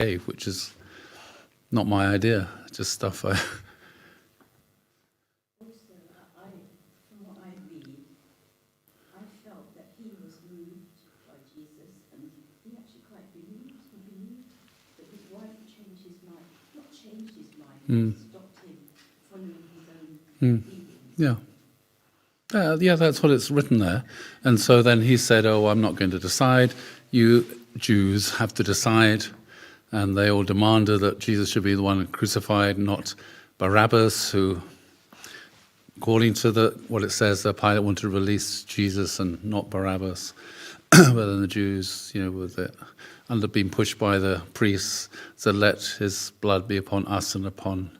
cave, which is not my idea, just stuff I... Also, from what I read, I felt that he was moved by Jesus, and he actually quite believed. He believed that his wife changed his mind, not changed his mind, but stopped him following his own feelings. Yeah. Yeah, that's what it's written there. And so then he said, oh, I'm not going to decide. You Jews have to decide. And they all demanded that Jesus should be the one crucified, not Barabbas, who, according to what it says, the Pilate wanted to release Jesus and not Barabbas. But then the Jews, with it, under being pushed by the priests, said, let his blood be upon us and upon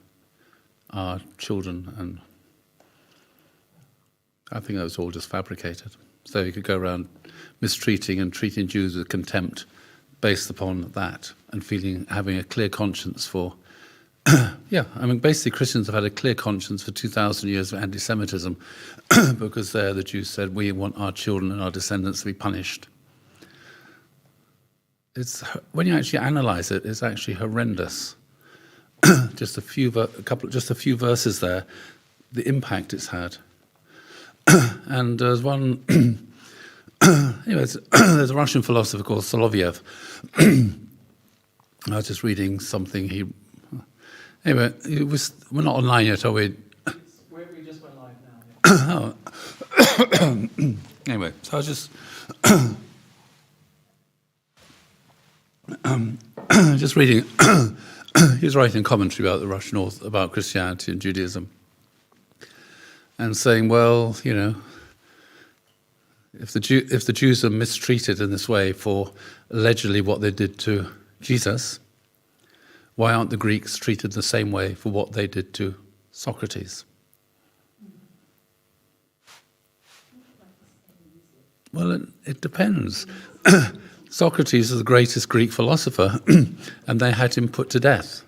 our children. And I think that was all just fabricated. So you could go around mistreating and treating Jews with contempt based upon that, and having a clear conscience for... basically Christians have had a clear conscience for 2,000 years of anti-Semitism because there the Jews said, we want our children and our descendants to be punished. When you actually analyse it, it's actually horrendous. Just a few verses there, the impact it's had. And there's one, there's a Russian philosopher called Soloviev. I was just reading something we're not online yet, are we? We just went live now. Yeah. Anyway, so I was just just reading. He was writing a commentary about the Russian author, about Christianity and Judaism, and saying, well, if the Jews are mistreated in this way for allegedly what they did to Jesus, why aren't the Greeks treated the same way for what they did to Socrates? Well, it depends. Socrates is the greatest Greek philosopher, and they had him put to death.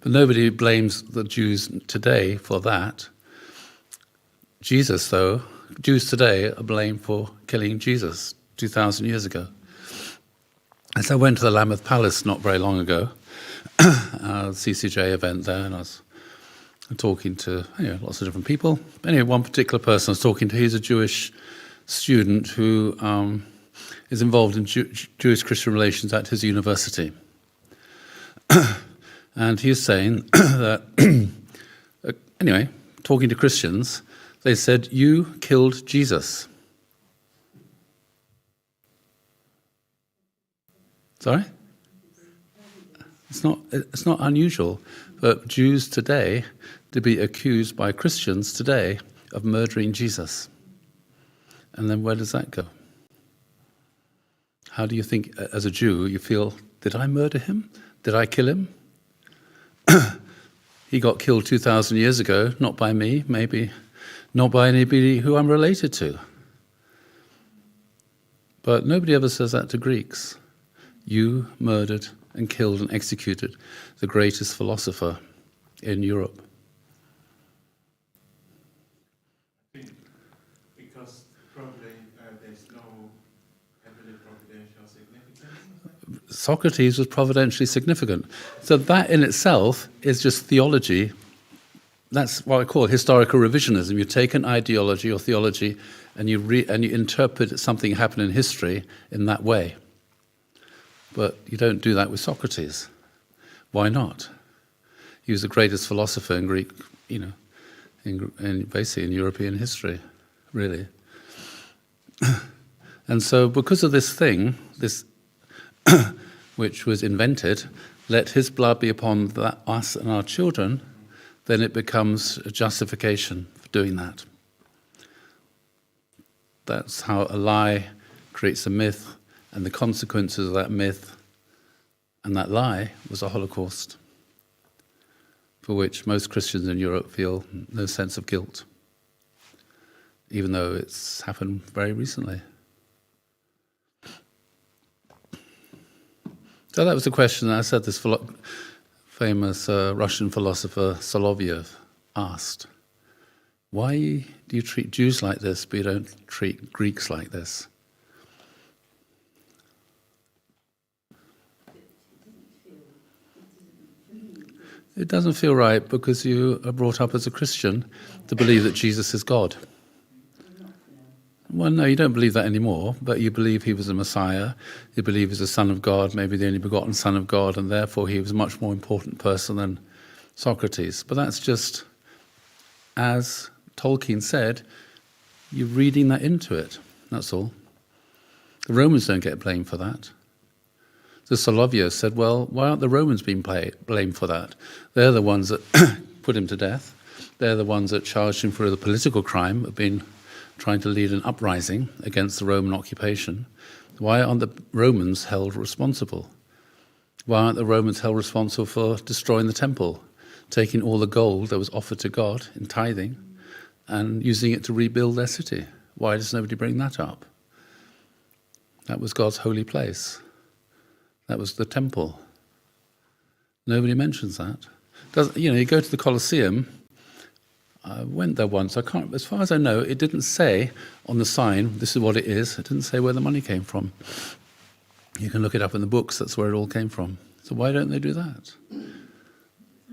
But nobody blames the Jews today for that. Jesus, though, Jews today are blamed for killing Jesus 2,000 years ago. And so I went to the Lambeth Palace not very long ago, a CCJ event there, and I was talking to lots of different people. But anyway, one particular person I was talking to, he's a Jewish student who is involved in Jewish-Christian relations at his university. And he was saying that, anyway, talking to Christians, they said, you killed Jesus. Sorry? It's not unusual for Jews today to be accused by Christians today of murdering Jesus. And then where does that go? How do you think, as a Jew, you feel, did I murder him? Did I kill him? He got killed 2,000 years ago, not by me, maybe not by anybody who I'm related to. But nobody ever says that to Greeks. You murdered and killed and executed the greatest philosopher in Europe. I think because probably there's no heavily providential significance. Socrates was providentially significant. So that in itself is just theology. That's what I call historical revisionism. You take an ideology or theology and you interpret something that happened in history in that way. But you don't do that with Socrates. Why not? He was the greatest philosopher in Greek, basically in European history, really. And so because of this thing, which was invented, let his blood be upon us and our children, then it becomes a justification for doing that. That's how a lie creates a myth, and the consequences of that myth and that lie was a Holocaust, for which most Christians in Europe feel no sense of guilt, even though it's happened very recently. So that was the question I said this famous Russian philosopher Soloviev asked. Why do you treat Jews like this, but you don't treat Greeks like this? It doesn't feel It doesn't feel right because you are brought up as a Christian to believe that Jesus is God. Well, no, you don't believe that anymore, but you believe he was a Messiah, you believe he's the Son of God, maybe the only begotten Son of God, and therefore he was a much more important person than Socrates. But that's just, as Tolkien said, you're reading that into it, that's all. The Romans don't get blamed for that. The Soloviev said, well, why aren't the Romans being blamed for that? They're the ones that put him to death. They're the ones that charged him for the political crime of trying to lead an uprising against the Roman occupation. Why aren't the Romans held responsible? Why aren't the Romans held responsible for destroying the temple, taking all the gold that was offered to God in tithing and using it to rebuild their city? Why does nobody bring that up? That was God's holy place. That was the temple. Nobody mentions that. You go to the Colosseum. I went there once. As far as I know, it didn't say on the sign, this is what it is. It didn't say where the money came from. You can look it up in the books. That's where it all came from. So why don't they do that?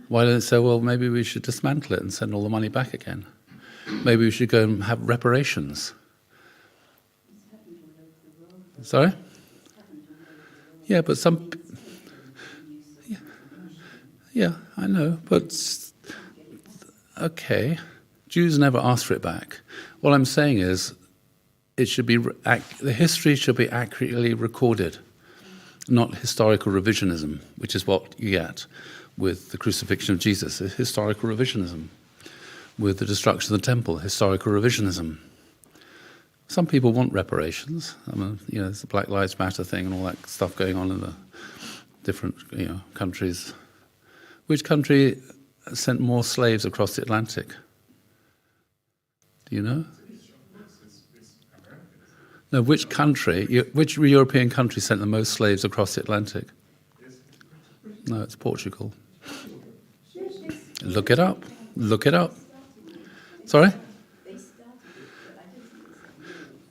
Why don't they say, well, maybe we should dismantle it and send all the money back again? Maybe we should go and have reparations. Sorry? Yeah, but yeah, I know, but okay, Jews never asked for it back. What I'm saying is, the history should be accurately recorded, not historical revisionism, which is what you get with the crucifixion of Jesus. It's historical revisionism. With the destruction of the temple, historical revisionism. Some people want reparations. I mean, there's the Black Lives Matter thing and all that stuff going on in the different, countries. Which country sent more slaves across the Atlantic? Do you know? No, which European country sent the most slaves across the Atlantic? No, it's Portugal. Look it up. Look it up. Sorry?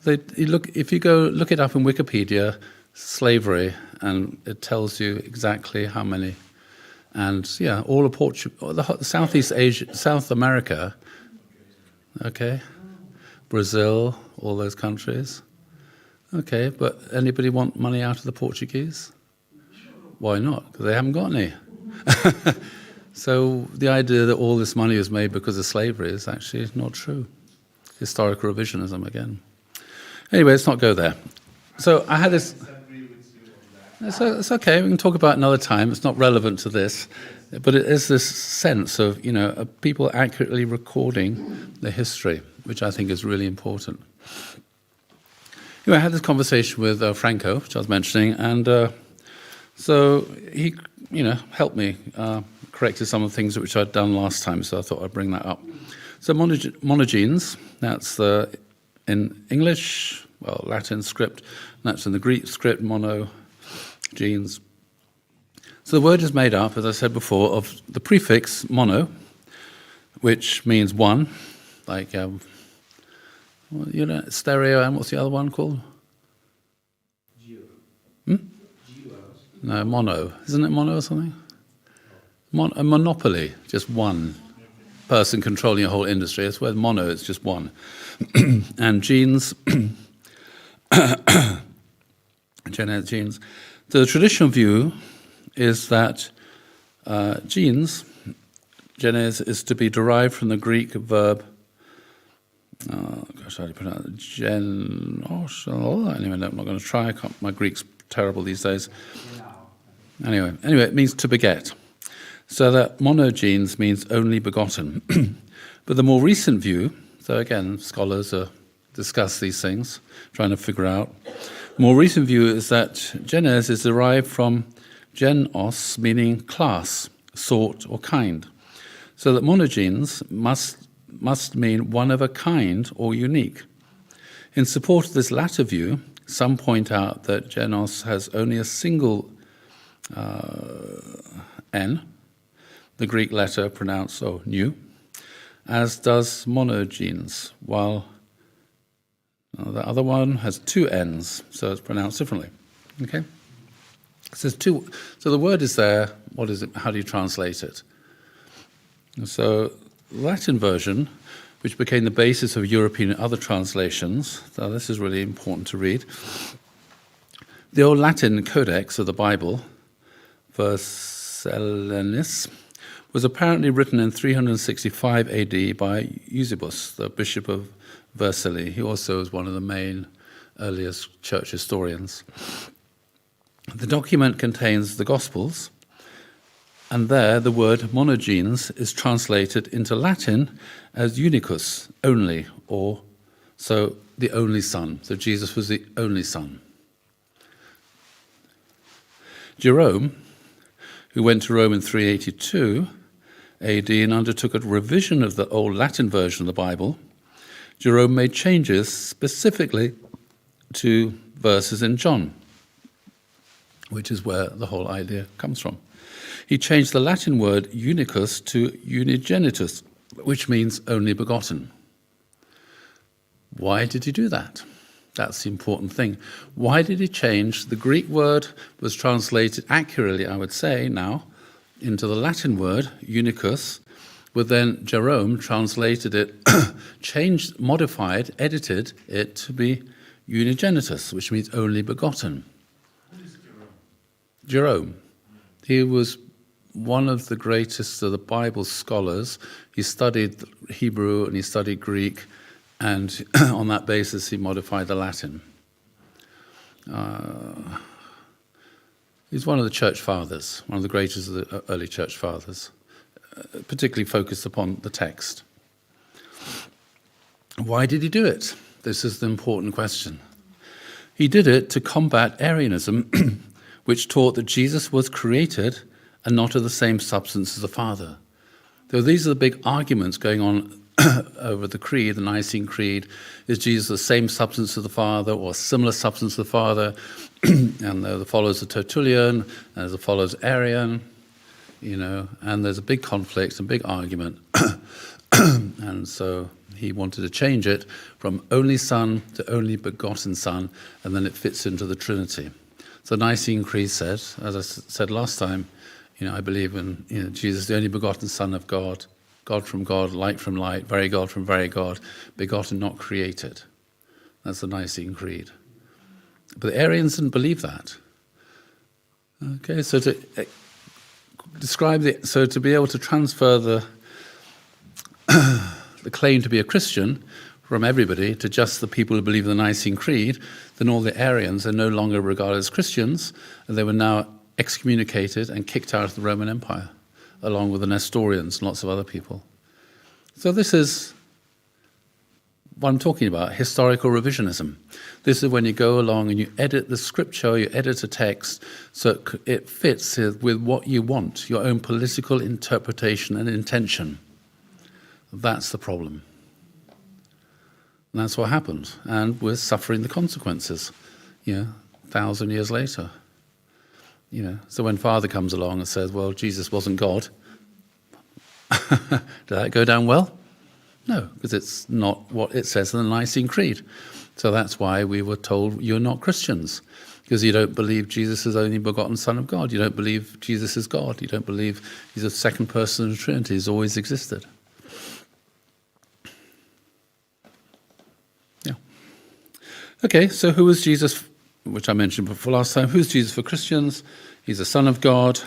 If you go look it up in Wikipedia, slavery, and it tells you exactly how many. And all of Portugal, Southeast Asia, South America, okay, Brazil, all those countries. Okay, but anybody want money out of the Portuguese? Why not? Because they haven't got any. So the idea that all this money was made because of slavery is actually not true. Historical revisionism again. Anyway, let's not go there. So I had this. It's okay. We can talk about it another time. It's not relevant to this, but it is this sense of people accurately recording the history, which I think is really important. Anyway, I had this conversation with Franco, which I was mentioning, and so he, helped me, corrected some of the things which I'd done last time. So I thought I'd bring that up. So monogenes. That's in English, Latin script, and that's in the Greek script, monogenes. So the word is made up, as I said before, of the prefix mono, which means one, like, stereo, and what's the other one called? No, mono. Isn't it mono or something? A monopoly, just one person controlling a whole industry. That's where mono is just one. And genes, genes. The traditional view is that genes, genes, is to be derived from the Greek verb, how do you pronounce it? Anyway, no, I'm not going to try. My Greek's terrible these days. Anyway, it means to beget. So that monogenes means only begotten. But the more recent view, so again, scholars discuss these things, trying to figure out. More recent view is that genes is derived from genos, meaning class, sort, or kind. So that monogenes must mean one of a kind or unique. In support of this latter view, some point out that genos has only a single N, the Greek letter pronounced nu, as does monogenes, while the other one has two N's, so it's pronounced differently. Okay? So the word is there. What is it? How do you translate it? So Latin version, which became the basis of European and other translations, so this is really important to read. The Old Latin Codex of the Bible, Vercellenis, was apparently written in 365 AD by Eusebius, the Bishop of Vercelli. He also was one of the main earliest church historians. The document contains the Gospels, and there the word monogenes is translated into Latin as unicus, only, or so the only Son. So Jesus was the only Son. Jerome, who went to Rome in 382 AD and undertook a revision of the old Latin version of the Bible, Jerome made changes specifically to verses in John, which is where the whole idea comes from. He changed the Latin word unicus to unigenitus, which means only begotten. Why did he do that? That's the important thing. Why did he change? The Greek word was translated accurately, I would say, now, into the Latin word, unicus, but then Jerome translated it, changed, modified, edited it to be unigenitus, which means only begotten. Who is Jerome? Jerome. He was one of the greatest of the Bible scholars. He studied Hebrew and he studied Greek, and on that basis he modified the Latin. He's one of the church fathers, one of the greatest of the early church fathers, particularly focused upon the text. Why did he do it? This is the important question. He did it to combat Arianism, which taught that Jesus was created and not of the same substance as the Father. So these are the big arguments going on over the creed, the Nicene Creed. Is Jesus the same substance as the Father or similar substance to the Father? And there are the followers of Tertullian, and there's the followers of Arian, and there's a big conflict and big argument. And so he wanted to change it from only Son to only begotten Son, and then it fits into the Trinity. So Nicene Creed says, as I said last time, I believe in Jesus, the only begotten Son of God, God from God, light from light, very God from very God, begotten, not created. That's the Nicene Creed. But the Arians didn't believe that. Okay, so to describe to be able to transfer the claim to be a Christian from everybody to just the people who believe in the Nicene Creed, then all the Arians are no longer regarded as Christians, and they were now excommunicated and kicked out of the Roman Empire, along with the Nestorians and lots of other people. So this is what I'm talking about, historical revisionism. This is when you go along and you edit the scripture, you edit a text so it fits with what you want, your own political interpretation and intention. That's the problem. And that's what happened. And we're suffering the consequences, 1,000 years later. So when Father comes along and says, well, Jesus wasn't God, did that go down well? No, because it's not what it says in the Nicene Creed. So that's why we were told you're not Christians, because you don't believe Jesus is the only begotten Son of God. You don't believe Jesus is God. You don't believe he's a second person of the Trinity. He's always existed. Yeah. Okay, so who was Jesus, which I mentioned before last time? Who's Jesus for Christians? He's the Son of God,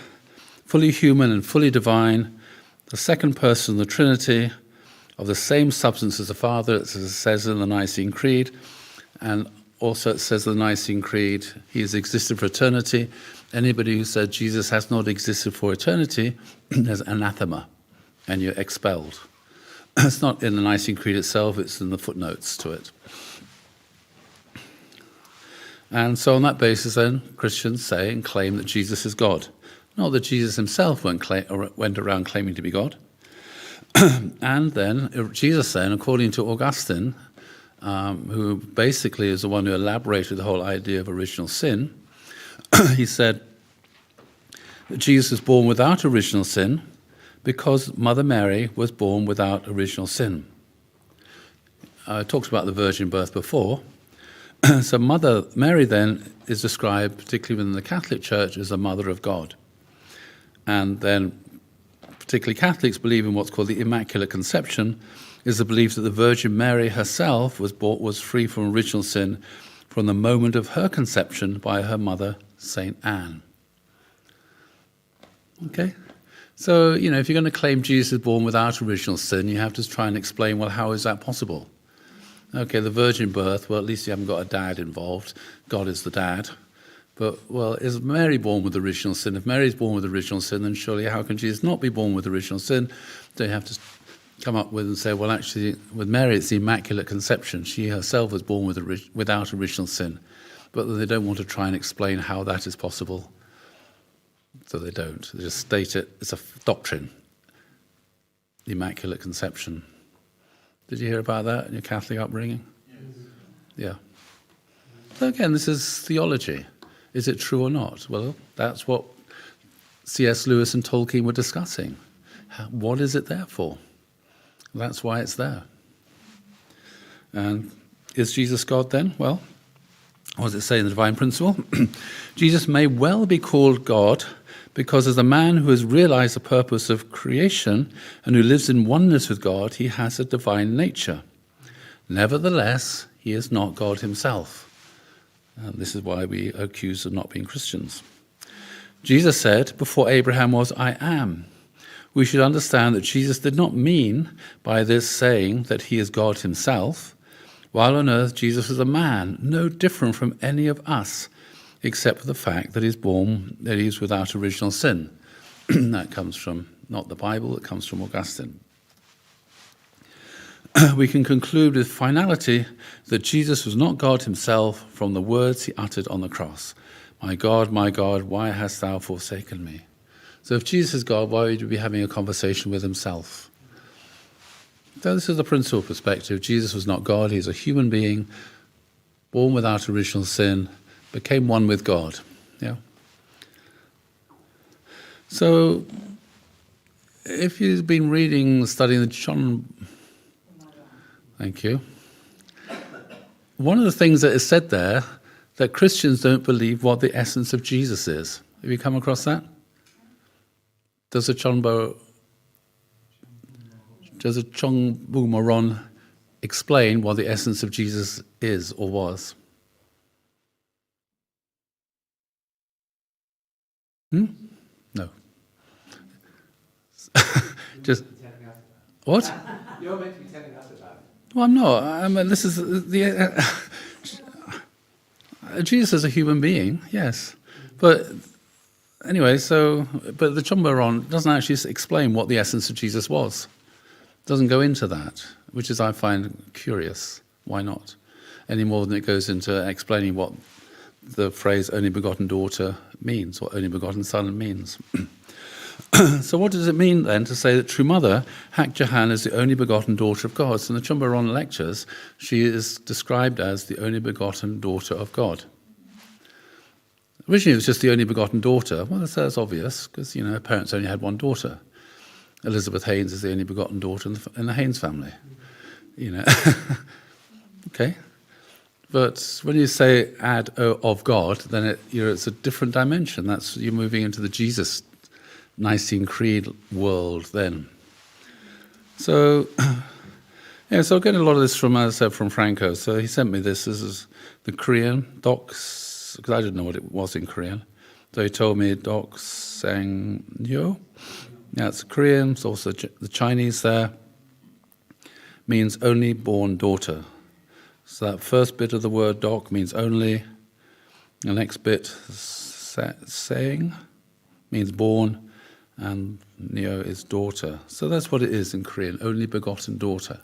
fully human and fully divine, the second person of the Trinity, of the same substance as the Father, as it says in the Nicene Creed, and also it says in the Nicene Creed, he has existed for eternity. Anybody who said Jesus has not existed for eternity is anathema, and you're expelled. It's not in the Nicene Creed itself, it's in the footnotes to it. And so on that basis then, Christians say and claim that Jesus is God. Not that Jesus himself went around claiming to be God. And then, Jesus then, according to Augustine, who basically is the one who elaborated the whole idea of original sin, he said that Jesus was born without original sin because Mother Mary was born without original sin. I talked about the virgin birth before. So Mother Mary then is described, particularly within the Catholic Church, as the Mother of God. And then particularly Catholics, believe in what's called the Immaculate Conception, is the belief that the Virgin Mary herself was free from original sin from the moment of her conception by her mother, Saint Anne. Okay? So, if you're going to claim Jesus is born without original sin, you have to try and explain, well, how is that possible? Okay, the virgin birth, well, at least you haven't got a dad involved. God is the dad. But, well, is Mary born with original sin? If Mary's born with original sin, then surely how can Jesus not be born with original sin? So you have to come up with and say, well, actually, with Mary, it's the Immaculate Conception. She herself was born without original sin. But they don't want to try and explain how that is possible. So they don't. They just state it. It's a doctrine. The Immaculate Conception. Did you hear about that in your Catholic upbringing? Yes. Yeah. So again, this is theology. Is it true or not? Well, that's what C.S. Lewis and Tolkien were discussing. What is it there for? That's why it's there. And is Jesus God then? Well, what does it say in the Divine Principle? Jesus may well be called God because as a man who has realized the purpose of creation and who lives in oneness with God, he has a divine nature. Nevertheless, he is not God himself. And this is why we are accused of not being Christians. Jesus said, before Abraham was, I am. We should understand that Jesus did not mean by this saying that he is God himself. While on earth, Jesus was a man, no different from any of us, except for the fact that he's without original sin. That comes from not the Bible, it comes from Augustine. We can conclude with finality that Jesus was not God himself from the words he uttered on the cross. My God, why hast thou forsaken me? So if Jesus is God, why would you be having a conversation with himself? So this is the principal perspective. Jesus was not God, he's a human being, born without original sin, became one with God. Yeah. So if you've been studying the John... Thank you. One of the things that is said there, that Christians don't believe what the essence of Jesus is. Have you come across that? Does the Chambumo-ron explain what the essence of Jesus is or was? No. Just what? You're meant to be telling us about it. Well, I'm not. This is the Jesus is a human being, yes, but anyway. But the Chambumo-ron doesn't actually explain what the essence of Jesus was. Doesn't go into that, which is I find curious. Why not? Any more than it goes into explaining what the phrase "only begotten daughter" means, or "only begotten son" means. So what does it mean then to say that True Mother, Hak Jahan, is the only begotten daughter of God? So in the Chambumo-ron lectures, she is described as the only begotten daughter of God. Originally it was just the only begotten daughter. Well, that's obvious, because her parents only had one daughter. Elizabeth Haynes is the only begotten daughter in the Haynes family. Okay. But when you say of God, then it's a different dimension. You're moving into the Jesus Nicene Creed world then. So, so I'm getting a lot of this from, as I said, from Franco. So he sent me this. This is the Korean docs, because I didn't know what it was in Korean. So he told me docs sang yo. Yeah, it's Korean. It's also the Chinese there. Means only born daughter. So that first bit of the word doc means only. The next bit, saying, means born. And Neo is daughter. So that's what it is in Korean, only begotten daughter.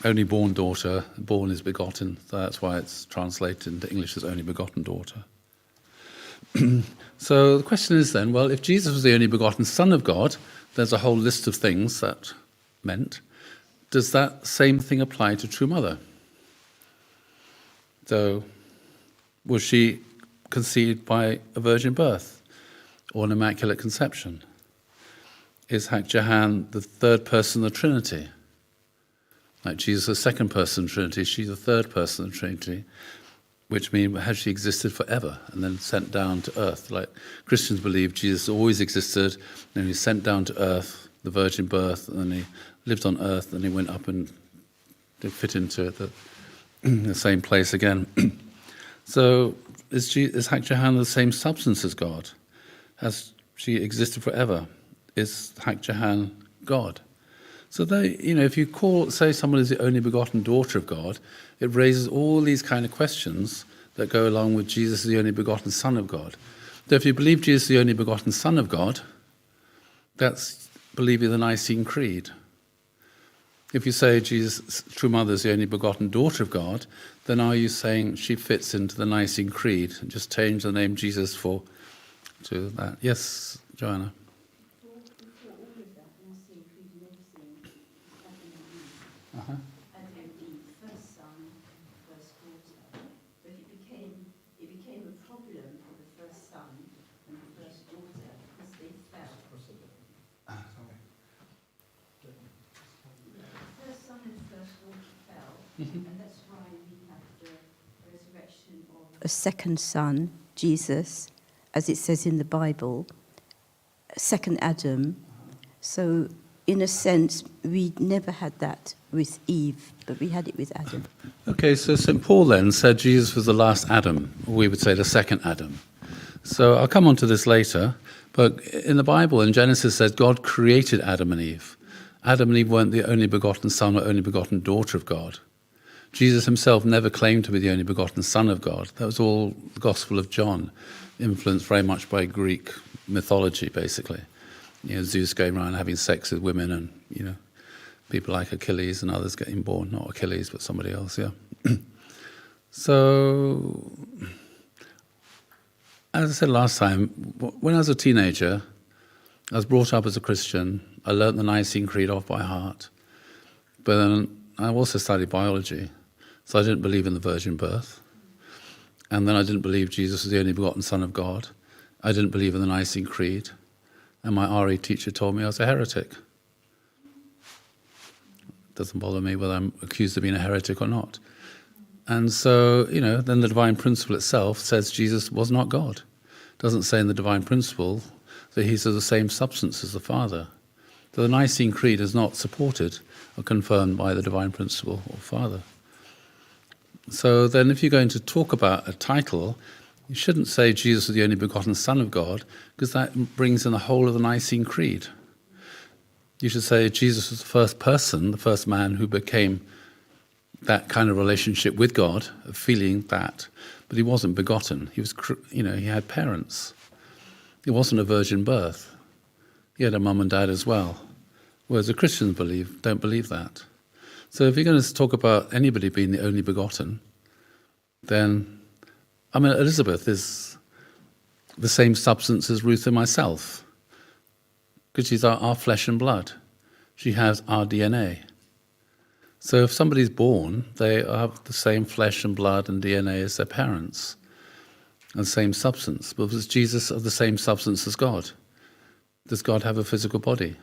Only born daughter, born is begotten, so that's why it's translated into English as only begotten daughter. So the question is then, well, if Jesus was the only begotten Son of God, there's a whole list of things that meant. Does that same thing apply to True Mother? So was she conceived by a virgin birth? Or an Immaculate Conception? Is Hak Jahan the third person of the Trinity? Like Jesus, the second person of the Trinity, she's the third person of the Trinity. which means has she existed forever and then sent down to earth? Like Christians believe Jesus always existed, and then he was sent down to earth, the virgin birth, and then he lived on earth, and he went up and did fit into the same place again. So is Hak Jahan the same substance as God? Has she existed forever? Is Hak Jahan God? So if you say someone is the only begotten daughter of God, it raises all these kind of questions that go along with Jesus is the only begotten Son of God. So if you believe Jesus is the only begotten Son of God, that's believing the Nicene Creed. If you say Jesus' true mother is the only begotten daughter of God, then are you saying she fits into the Nicene Creed and just change the name Jesus to that? Yes, Joanna. Before all of that, Nicene Creed and everything is Adam and Eve. Uh-huh. Adam and Eve, first son, first daughter. But it became a problem for the first son and the first daughter because they fell. The first son and the first daughter fell, and that's why we have the resurrection of a second son, Jesus, as it says in the Bible, second Adam. So, in a sense, we never had that with Eve, but we had it with Adam. Okay, so St. Paul then said Jesus was the last Adam, or we would say the second Adam. So I'll come on to this later, but in the Bible, in Genesis, says God created Adam and Eve. Adam and Eve weren't the only begotten son or only begotten daughter of God. Jesus himself never claimed to be the only begotten Son of God. That was all the Gospel of John, influenced very much by Greek mythology, basically. Zeus going around having sex with women and, people like Achilles and others getting born. Not Achilles, but somebody else, yeah. So, as I said last time, when I was a teenager, I was brought up as a Christian. I learnt the Nicene Creed off by heart. But then I also studied biology, so I didn't believe in the virgin birth. And then I didn't believe Jesus was the only begotten Son of God. I didn't believe in the Nicene Creed. And my RE teacher told me I was a heretic. It doesn't bother me whether I'm accused of being a heretic or not. And so, then the divine principle itself says Jesus was not God. It doesn't say in the divine principle that he's of the same substance as the Father. So the Nicene Creed is not supported or confirmed by the divine principle or Father. So then if you're going to talk about a title, you shouldn't say Jesus is the only begotten Son of God, because that brings in the whole of the Nicene Creed. You should say Jesus was the first person, the first man who became that kind of relationship with God, of feeling that, but he wasn't begotten. He was, he had parents. It wasn't a virgin birth. He had a mum and dad as well. Whereas the Christians don't believe that. So if you're going to talk about anybody being the only begotten, then, Elizabeth is the same substance as Ruth and myself, because she's our flesh and blood. She has our DNA. So if somebody's born, they have the same flesh and blood and DNA as their parents, and the same substance. But was Jesus of the same substance as God? Does God have a physical body?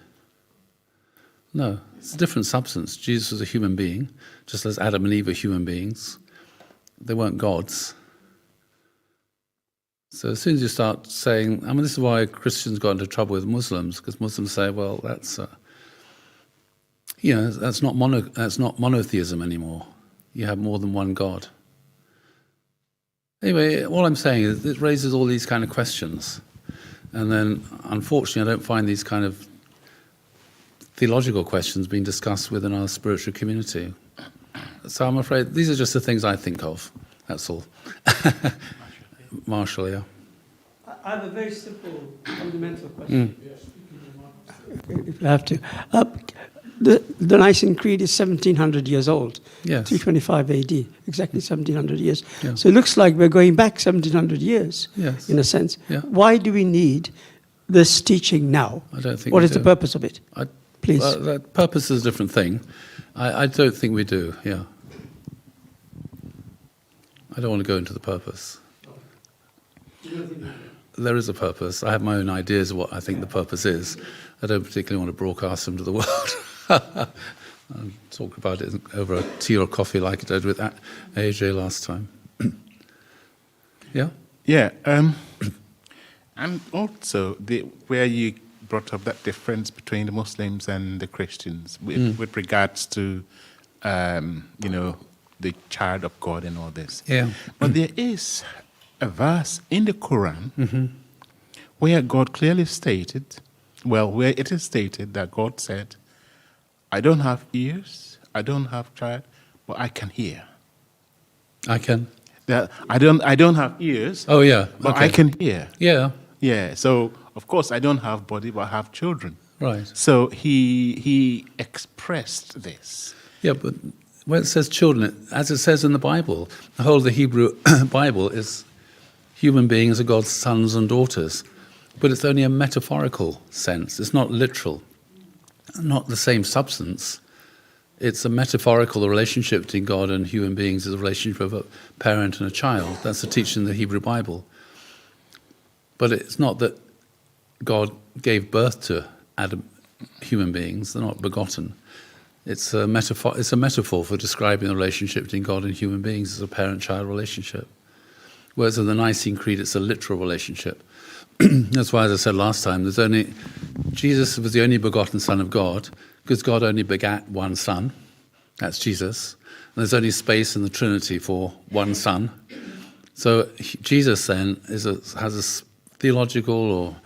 No, it's a different substance. Jesus was a human being, just as Adam and Eve were human beings. They weren't gods. So as soon as you start saying, this is why Christians got into trouble with Muslims, because Muslims say, well, that's not monotheism anymore. You have more than one God. Anyway, all I'm saying is it raises all these kind of questions. And then, unfortunately, I don't find these kind of theological questions being discussed within our spiritual community. So I'm afraid these are just the things I think of. That's all. Marshall, yeah. I have a very simple, fundamental question. If you have to. The Nicene Creed is 1,700 years old. Yes. 325 AD, exactly 1,700 years. Yeah. So it looks like we're going back 1,700 years, Yes. in a sense. Yeah. Why do we need this teaching now? I don't think What we is the do. purpose of it? Please. The purpose is a different thing. I don't think we do, yeah. I don't want to go into the purpose. There is a purpose. I have my own ideas of what I think the purpose is. I don't particularly want to broadcast them to the world. I'll talk about it over a tea or coffee like I did with AJ last time. Yeah? Yeah, and also where you brought up that difference between the Muslims and the Christians with regards to, the child of God and all this. Yeah. But there is a verse in the Quran where God clearly stated, where it is stated that God said, I don't have ears, I don't have child, but I can hear. I can. That I don't have ears, Oh, yeah. but okay. I can hear. Yeah, Yeah, so of course I don't have body, but I have children. right. So he expressed this. Yeah, but when it says children, as it says in the Bible, the whole of the Hebrew Bible is human beings are God's sons and daughters. But it's only a metaphorical sense. It's not literal, not the same substance. It's a metaphorical relationship between God and human beings is a relationship of a parent and a child. That's the teaching in the Hebrew Bible. But it's not that God gave birth to human beings. They're not begotten. It's a metaphor. It's a metaphor for describing the relationship between God and human beings as a parent-child relationship. Whereas in the Nicene Creed, it's a literal relationship. That's why, as I said last time, Jesus was the only begotten Son of God, because God only begat one Son. That's Jesus. And there's only space in the Trinity for one Son. So Jesus then has a theological or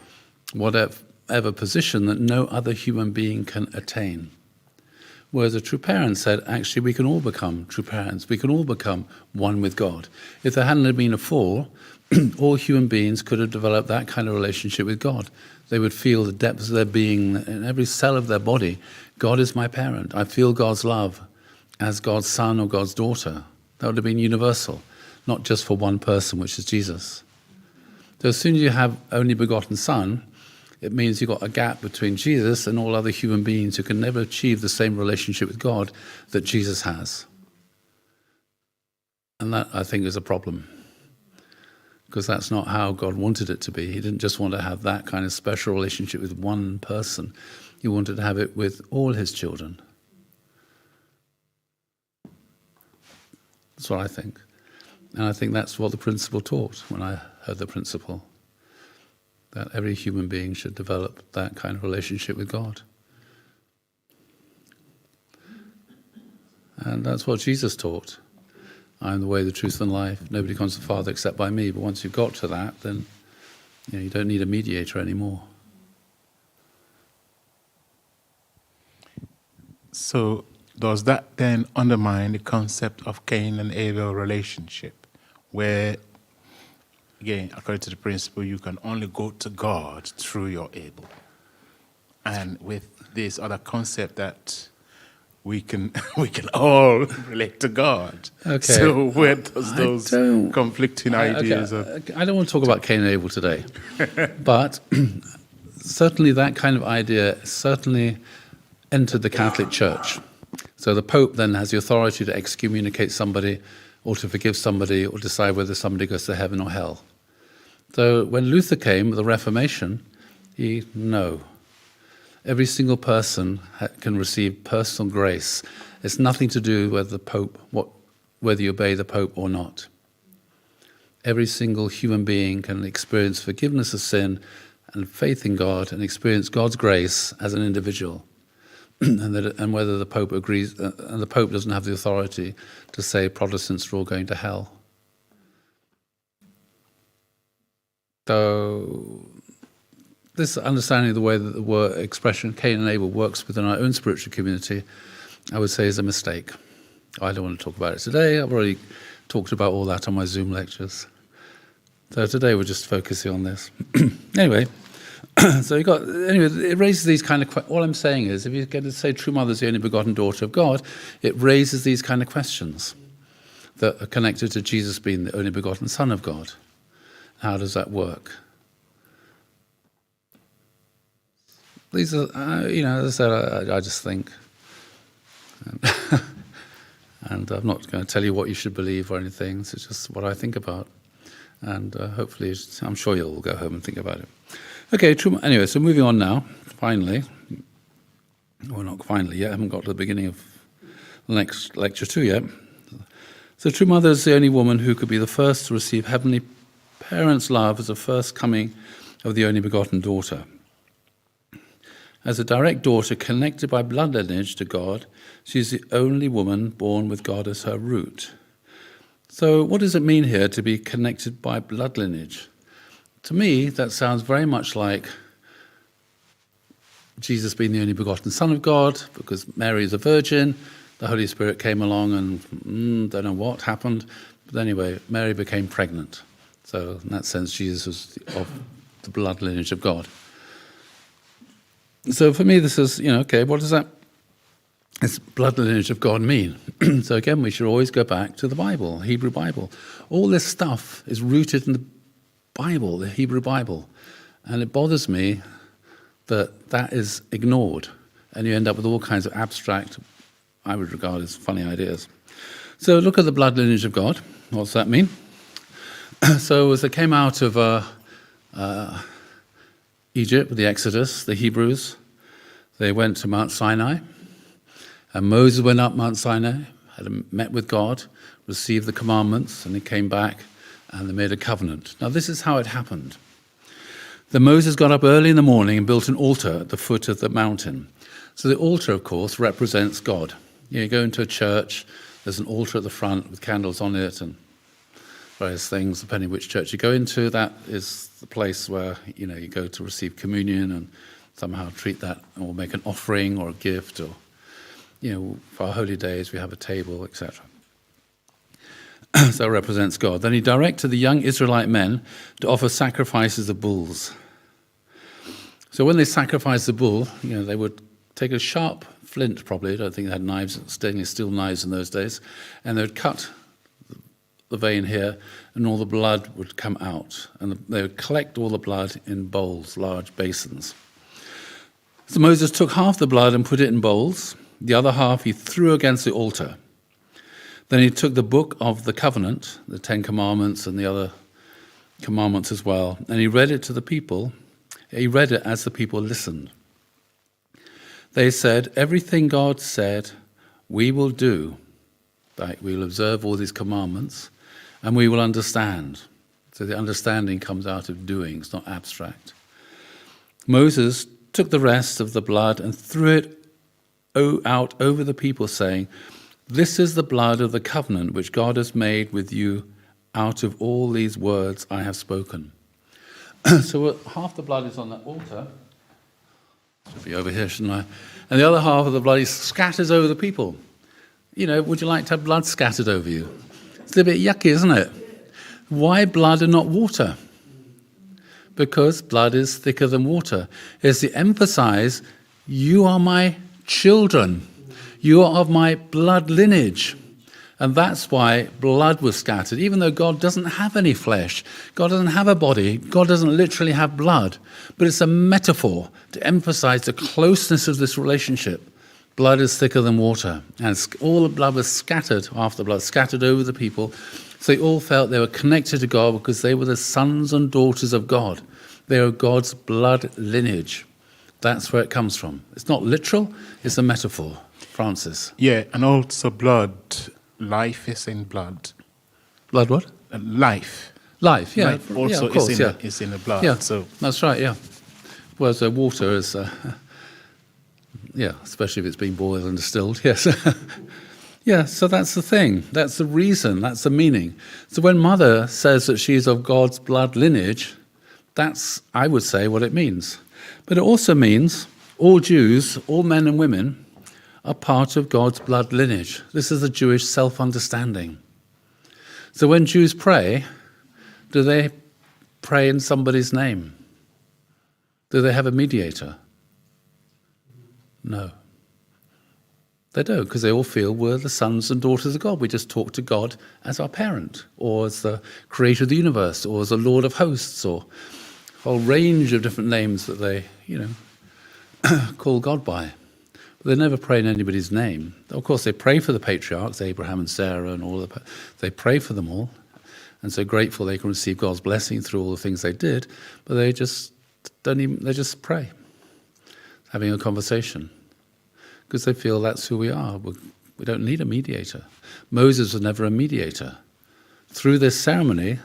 whatever position that no other human being can attain. Whereas a true parent said, actually, we can all become true parents. We can all become one with God. If there hadn't been a fall, all human beings could have developed that kind of relationship with God. They would feel the depths of their being, in every cell of their body, God is my parent. I feel God's love as God's son or God's daughter. That would have been universal, not just for one person, which is Jesus. So as soon as you have only begotten Son, it means you've got a gap between Jesus and all other human beings who can never achieve the same relationship with God that Jesus has. And that, I think, is a problem. Because that's not how God wanted it to be. He didn't just want to have that kind of special relationship with one person. He wanted to have it with all his children. That's what I think. And I think that's what the principle taught when I heard the principle. That every human being should develop that kind of relationship with God. And that's what Jesus taught. I am the way, the truth, and life. Nobody comes to the Father except by me. But once you've got to that, then you don't need a mediator anymore. So does that then undermine the concept of Cain and Abel relationship, where, again, according to the principle, you can only go to God through your Abel? And with this other concept that we can all relate to God. Okay. So where does those conflicting ideas of... I don't want to talk about Cain and Abel today. But certainly that kind of idea certainly entered the Catholic Church. So the Pope then has the authority to excommunicate somebody or to forgive somebody or decide whether somebody goes to heaven or hell. So when Luther came with the Reformation, no. Every single person can receive personal grace. It's nothing to do with the Pope, whether you obey the Pope or not. Every single human being can experience forgiveness of sin and faith in God and experience God's grace as an individual. And whether the Pope agrees, and the Pope doesn't have the authority to say Protestants are all going to hell. So this understanding of the way that the word expression Cain and Abel works within our own spiritual community, I would say is a mistake. I don't want to talk about it today. I've already talked about all that on my Zoom lectures. So today we're just focusing on this. Anyway, it raises these kind of all I'm saying is, if you get to say true mother is the only begotten daughter of God, it raises these kind of questions that are connected to Jesus being the only begotten Son of God. How does that work? These are, as I said, I just think. And I'm not going to tell you what you should believe or anything. It's just what I think about. And hopefully, I'm sure you'll all go home and think about it. Okay, anyway, so moving on now, finally. Well, not finally yet. I haven't got to the beginning of the next lecture 2 yet. So true mother is the only woman who could be the first to receive heavenly parents' love as a first coming of the only begotten daughter. As a direct daughter connected by blood lineage to God, she is the only woman born with God as her root. So what does it mean here to be connected by blood lineage? To me, that sounds very much like Jesus being the only begotten Son of God, because Mary is a virgin, the Holy Spirit came along and don't know what happened. But anyway, Mary became pregnant. So in that sense, Jesus was of the blood lineage of God. So for me, this is, okay, what does that this blood lineage of God mean? So again, we should always go back to the Bible, Hebrew Bible. All this stuff is rooted in the Bible, the Hebrew Bible. And it bothers me that that is ignored. And you end up with all kinds of abstract, I would regard as funny ideas. So look at the blood lineage of God. What does that mean? So as they came out of Egypt with the Exodus, the Hebrews, they went to Mount Sinai. And Moses went up Mount Sinai, met with God, received the commandments, and he came back and they made a covenant. Now this is how it happened. Then Moses got up early in the morning and built an altar at the foot of the mountain. So the altar, of course, represents God. You go into a church, there's an altar at the front with candles on it and various things, depending which church you go into. That is the place where, you go to receive communion and somehow treat that or make an offering or a gift or, for our holy days we have a table, etc. So it represents God. Then he directed the young Israelite men to offer sacrifices of bulls. So when they sacrificed the bull, they would take a sharp flint, probably. I don't think they had knives, stainless steel knives in those days, and they would cut the vein here, and all the blood would come out. And they would collect all the blood in bowls, large basins. So Moses took half the blood and put it in bowls. The other half he threw against the altar. Then he took the book of the covenant, the 10 commandments and the other commandments as well, and he read it to the people. He read it as the people listened. They said, everything God said, we will do. Like we will observe all these commandments, and we will understand. So the understanding comes out of doing, it's not abstract. Moses took the rest of the blood and threw it out over the people, saying, this is the blood of the covenant which God has made with you out of all these words I have spoken. So half the blood is on that altar. Should be over here, shouldn't I? And the other half of the blood scatters over the people. Would you like to have blood scattered over you? It's a bit yucky, isn't it? Why blood and not water? Because blood is thicker than water. It's to emphasize, you are my children. You are of my blood lineage. And that's why blood was scattered, even though God doesn't have any flesh. God doesn't have a body. God doesn't literally have blood. But it's a metaphor to emphasize the closeness of this relationship. Blood is thicker than water. And all the blood was scattered, half the blood scattered over the people. So they all felt they were connected to God because they were the sons and daughters of God. They are God's blood lineage. That's where it comes from. It's not literal, it's a metaphor. Francis. Yeah, and also blood. Life is in blood. Blood what? Life. Life, yeah. Life also yeah, of course, is in the blood. Yeah, so that's right, yeah. Whereas water is, especially if it's been boiled and distilled, yes. Yeah, so that's the thing. That's the reason, that's the meaning. So when Mother says that she's of God's blood lineage, that's, I would say, what it means. But it also means all Jews, all men and women, are part of God's blood lineage. This is a Jewish self-understanding. So when Jews pray, do they pray in somebody's name? Do they have a mediator? No. They don't, because they all feel we're the sons and daughters of God. We just talk to God as our parent, or as the creator of the universe, or as the Lord of hosts, or a whole range of different names that they, call God by. But they never pray in anybody's name. Of course, they pray for the patriarchs, Abraham and Sarah, and all they pray for them all, and so grateful they can receive God's blessing through all the things they did. But they just they just pray, having a conversation, because they feel that's who we are. We don't need a mediator. Moses was never a mediator. Through this ceremony,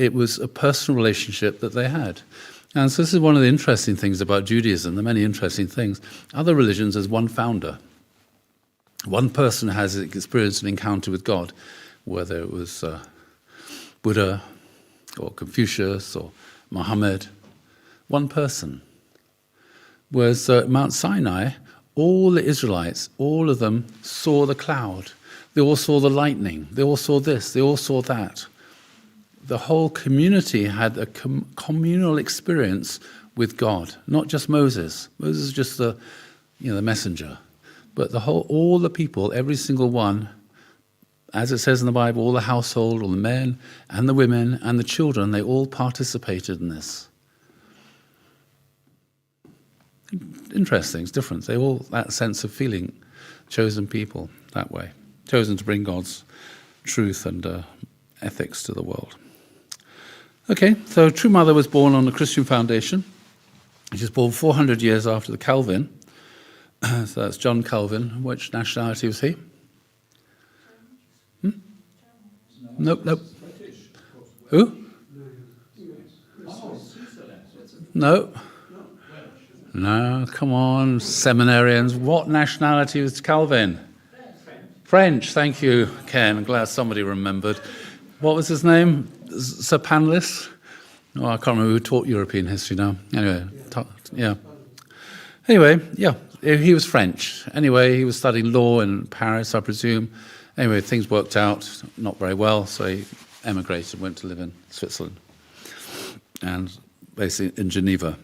it was a personal relationship that they had. And so this is one of the interesting things about Judaism, the many interesting things. Other religions, there's one founder. One person has experienced an encounter with God, whether it was Buddha or Confucius or Muhammad. One person. Whereas at Mount Sinai, all the Israelites, all of them saw the cloud. They all saw the lightning. They all saw this. They all saw that. The whole community had a communal experience with God, not just Moses. Moses is just the messenger, but all the people, every single one, as it says in the Bible, all the household, all the men and the women and the children, they all participated in this. Interesting, it's different. They all that sense of feeling chosen people that way, chosen to bring God's truth and ethics to the world. Okay, so True Mother was born on the Christian foundation. She was born 400 years after the Calvin. So that's John Calvin. Which nationality was he? Nope. Who? No. No, come on, seminarians. What nationality was Calvin? French, thank you, Ken. I'm glad somebody remembered. What was his name? Sir Panlis? Oh, I can't remember who taught European history now. Anyway, he was French. Anyway, he was studying law in Paris, I presume. Anyway, things worked out not very well, so he emigrated, went to live in Switzerland, and basically in Geneva.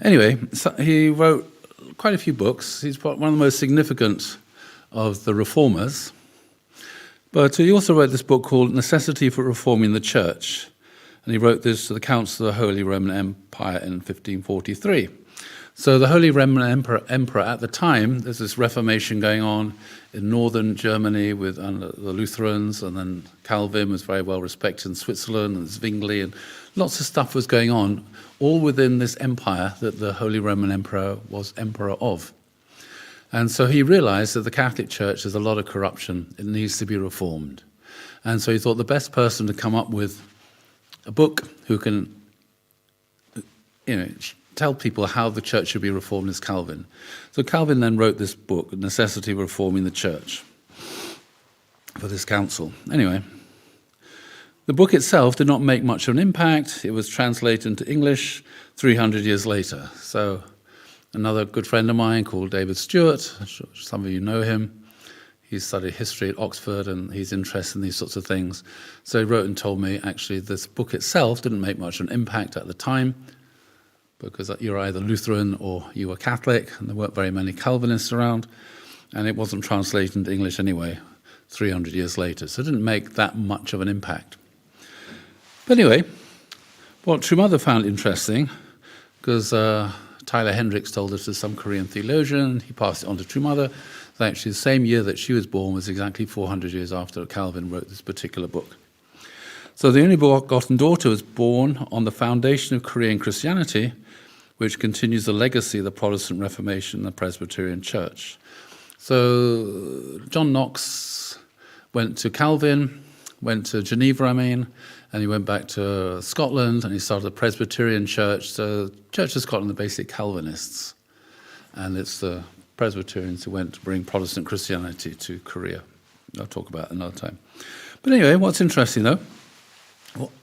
Anyway, so he wrote quite a few books. He's one of the most significant of the reformers. But he also wrote this book called Necessity for Reforming the Church. And he wrote this to the Council of the Holy Roman Empire in 1543. So the Holy Roman Emperor at the time, there's this Reformation going on in northern Germany with the Lutherans, and then Calvin was very well respected in Switzerland, and Zwingli, and lots of stuff was going on, all within this empire that the Holy Roman Emperor was emperor of. And so he realized that the Catholic Church has a lot of corruption. It needs to be reformed. And so he thought the best person to come up with a book who can, tell people how the church should be reformed is Calvin. So Calvin then wrote this book, Necessity of Reforming the Church, for this council. Anyway, the book itself did not make much of an impact. It was translated into English 300 years later. So another good friend of mine called David Stewart, I'm sure some of you know him. He studied history at Oxford and he's interested in these sorts of things. So he wrote and told me, actually, this book itself didn't make much of an impact at the time because you're either Lutheran or you were Catholic, and there weren't very many Calvinists around, and it wasn't translated into English anyway 300 years later. So it didn't make that much of an impact. But anyway, what True Mother found interesting, because Tyler Hendricks told us there's some Korean theologian, he passed it on to True Mother. So actually, the same year that she was born was exactly 400 years after Calvin wrote this particular book. So the only begotten daughter was born on the foundation of Korean Christianity, which continues the legacy of the Protestant Reformation and the Presbyterian Church. So John Knox went to Calvin, went to Geneva, and he went back to Scotland, and he started the Presbyterian Church. So the Church of Scotland are basically Calvinists, and it's the Presbyterians who went to bring Protestant Christianity to Korea. I'll talk about it another time. But anyway, what's interesting, though,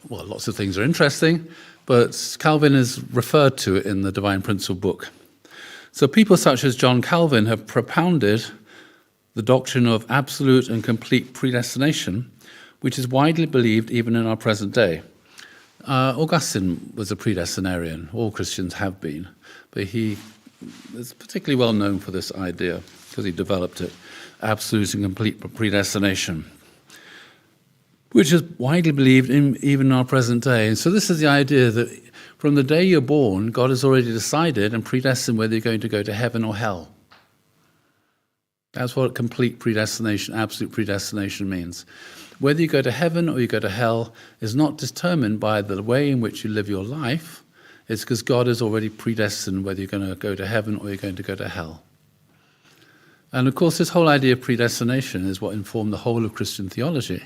well, lots of things are interesting, but Calvin is referred to in the Divine Principle book. So people such as John Calvin have propounded the doctrine of absolute and complete predestination, which is widely believed even in our present day. Augustine was a predestinarian. All Christians have been, but he is particularly well known for this idea because he developed it, absolute and complete predestination, which is widely believed in even in our present day. And so this is the idea that from the day you're born, God has already decided and predestined whether you're going to go to heaven or hell. That's what complete predestination, absolute predestination means. Whether you go to heaven or you go to hell is not determined by the way in which you live your life. It's because God has already predestined whether you're going to go to heaven or you're going to go to hell. And of course, this whole idea of predestination is what informed the whole of Christian theology.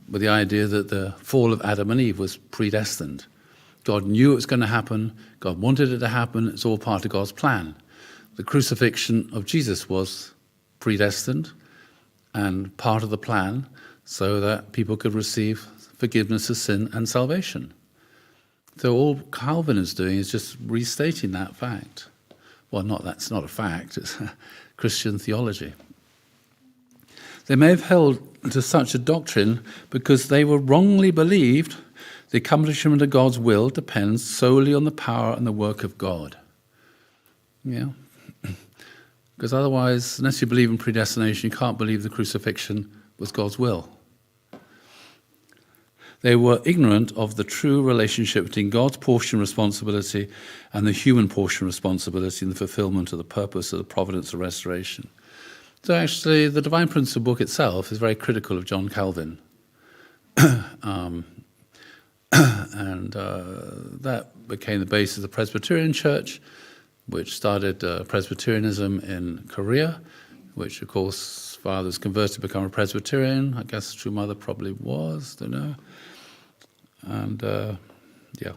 with the idea that the fall of Adam and Eve was predestined. God knew it was going to happen. God wanted it to happen. It's all part of God's plan. The crucifixion of Jesus was predestined and part of the plan so that people could receive forgiveness of sin and salvation. So all Calvin is doing is just restating that fact. Well, that's not a fact, it's Christian theology. They may have held to such a doctrine because they were wrongly believed the accomplishment of God's will depends solely on the power and the work of God. Yeah. Because otherwise, unless you believe in predestination, you can't believe the crucifixion was God's will. They were ignorant of the true relationship between God's portion responsibility and the human portion responsibility in the fulfillment of the purpose of the providence of restoration. So actually, the Divine Principle book itself is very critical of John Calvin. That became the basis of the Presbyterian Church, which started Presbyterianism in Korea, which, of course, fathers converted to become a Presbyterian. I guess true mother probably was, don't know. And, yeah.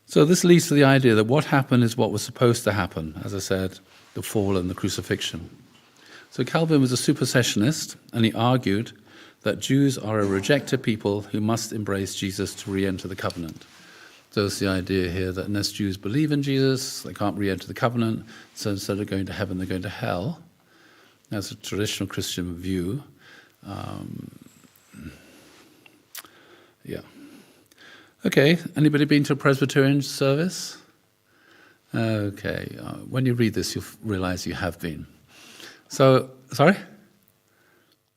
So this leads to the idea that what happened is what was supposed to happen, as I said, the fall and the crucifixion. So Calvin was a supersessionist, and he argued that Jews are a rejected people who must embrace Jesus to re-enter the covenant. So it's the idea here that unless Jews believe in Jesus, they can't re-enter the covenant, so instead of going to heaven, they're going to hell. That's a traditional Christian view. Yeah. Okay, anybody been to a Presbyterian service? Okay, when you read this, you'll realize you have been. So, sorry?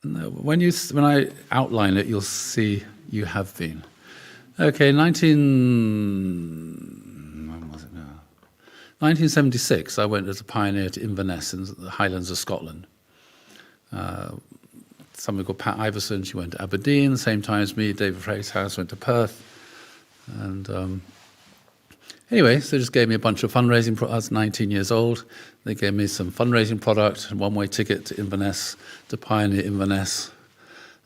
No, when I outline it, you'll see you have been. Okay, 1976, I went as a pioneer to Inverness in the Highlands of Scotland. Somebody called Pat Iverson, she went to Aberdeen, the same time as me. David Fracehouse went to Perth. And anyway, so they just gave me a bunch of fundraising. I was 19 years old. They gave me some fundraising product, a one-way ticket to Inverness, to pioneer Inverness.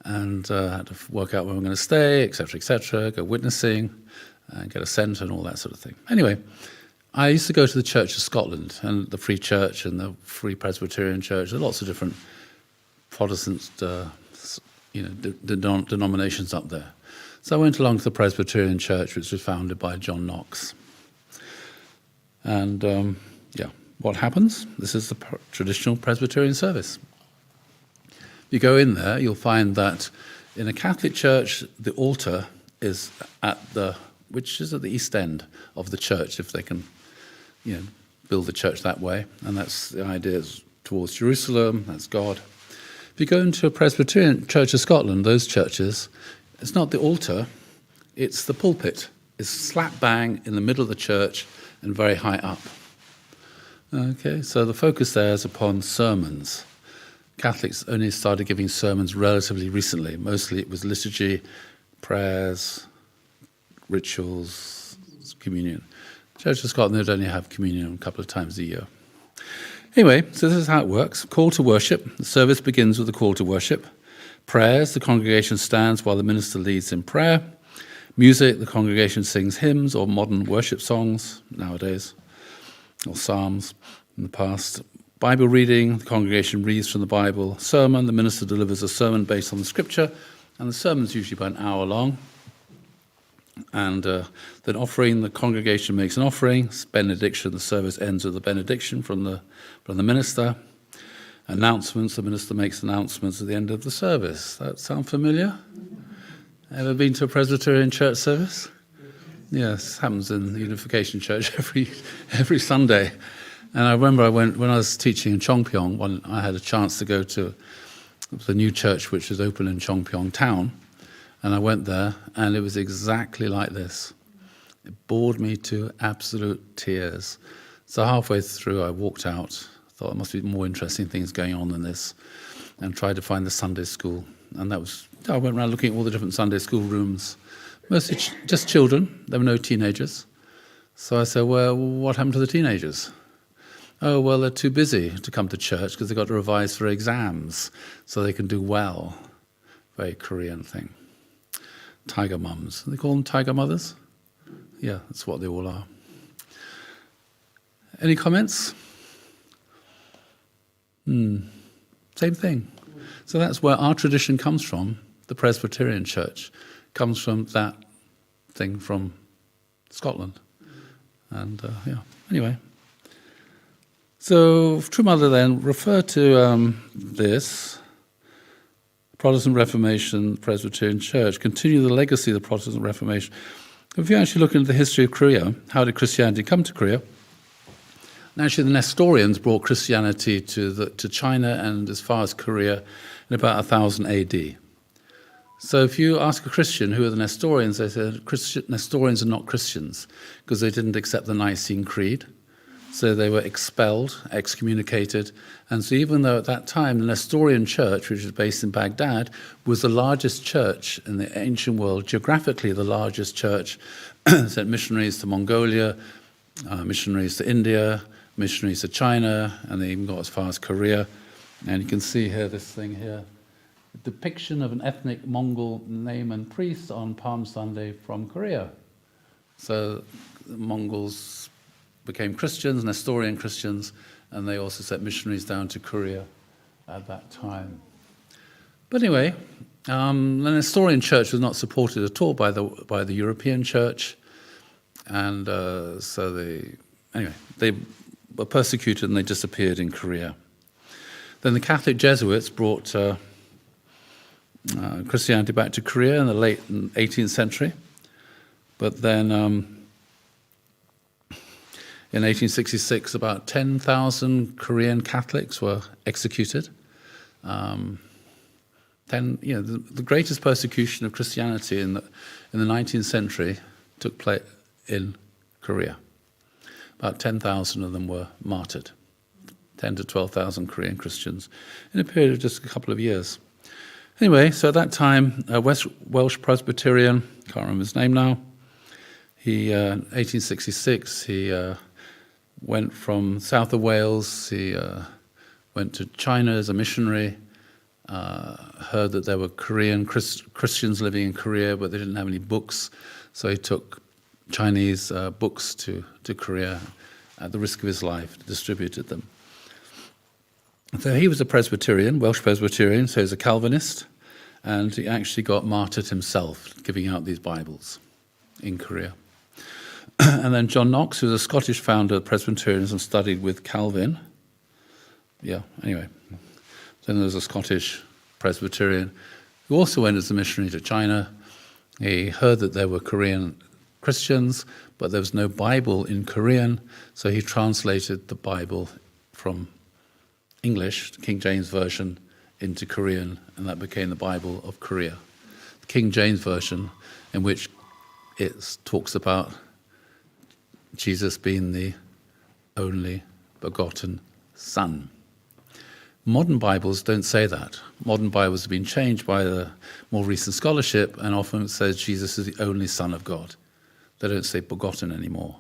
And I had to work out where I'm going to stay, etc., go witnessing, and get a centre and all that sort of thing. Anyway, I used to go to the Church of Scotland, and the Free Church and the Free Presbyterian Church. There are lots of different Protestant denominations up there. So I went along to the Presbyterian Church, which was founded by John Knox. And, what happens? This is the traditional Presbyterian service. If you go in there, you'll find that in a Catholic church, the altar is which is at the east end of the church, if they can, build the church that way. And that's the idea, is towards Jerusalem, that's God. If you go into a Presbyterian Church of Scotland, those churches, it's not the altar, it's the pulpit. It's slap bang in the middle of the church and very high up. Okay, so the focus there is upon sermons. Catholics only started giving sermons relatively recently. Mostly it was liturgy, prayers, rituals, communion. Church of Scotland would only have communion a couple of times a year. Anyway, so this is how it works. Call to worship. The service begins with a call to worship. Prayers, the congregation stands while the minister leads in prayer. Music, the congregation sings hymns or modern worship songs nowadays, or psalms in the past. Bible reading, the congregation reads from the Bible. Sermon, the minister delivers a sermon based on the scripture, and the sermon's usually about an hour long. And then offering, the congregation makes an offering. Benediction, the service ends with a benediction from the minister. Announcements, the minister makes announcements at the end of the service. That sound familiar? Ever been to a Presbyterian church service? Yes, happens in the Unification Church every Sunday. And I remember when I was teaching in Chongpyong, I had a chance to go to the new church which is open in Chongpyong town. And I went there, and it was exactly like this. It bored me to absolute tears. So halfway through, I walked out, thought there must be more interesting things going on than this, and tried to find the Sunday school. And I went around looking at all the different Sunday school rooms, mostly just children. There were no teenagers. So I said, well, what happened to the teenagers? Oh, well, they're too busy to come to church because they've got to revise for exams so they can do well. very Korean thing. Tiger mums. They call them tiger mothers? Yeah, that's what they all are. Any comments? Same thing. So that's where our tradition comes from. The Presbyterian Church comes from that thing from Scotland. And anyway. So True Mother then referred to this, Protestant Reformation, Presbyterian Church, continue the legacy of the Protestant Reformation. If you actually look into the history of Korea, how did Christianity come to Korea? And actually, the Nestorians brought Christianity to China and as far as Korea in about 1000 AD. So if you ask a Christian who are the Nestorians, they say Nestorians are not Christians because they didn't accept the Nicene Creed. So they were expelled, excommunicated. And so even though at that time the Nestorian church, which was based in Baghdad, was the largest church in the ancient world, geographically the largest church, sent missionaries to Mongolia, missionaries to India, missionaries to China, and they even got as far as Korea. And you can see here, this thing here, a depiction of an ethnic Mongol layman priest on Palm Sunday from Korea. So the Mongols became Christians, Nestorian Christians, and they also sent missionaries down to Korea at that time. But anyway, the Nestorian church was not supported at all by the European church, and so they were persecuted and they disappeared in Korea. Then the Catholic Jesuits brought Christianity back to Korea in the late 18th century, but then in 1866, about 10,000 Korean Catholics were executed. The greatest persecution of Christianity in the 19th century took place in Korea. About 10,000 of them were martyred. 10 to 12,000 Korean Christians in a period of just a couple of years. Anyway, so at that time, a Welsh Presbyterian, can't remember his name now, he, 1866, he went from south of Wales, he went to China as a missionary, heard that there were Korean Christians living in Korea, but they didn't have any books, so he took Chinese books to Korea at the risk of his life, distributed them. So he was a Presbyterian, Welsh Presbyterian, so he was a Calvinist, and he actually got martyred himself, giving out these Bibles in Korea. And then John Knox, who was a Scottish founder of Presbyterianism, studied with Calvin. Yeah, anyway. Then there was a Scottish Presbyterian who also went as a missionary to China. He heard that there were Korean Christians, but there was no Bible in Korean, so he translated the Bible from English, the King James Version, into Korean, and that became the Bible of Korea. The King James Version, in which it talks about Jesus being the only begotten Son. Modern Bibles don't say that. Modern Bibles have been changed by the more recent scholarship, and often it says Jesus is the only Son of God. They don't say begotten anymore.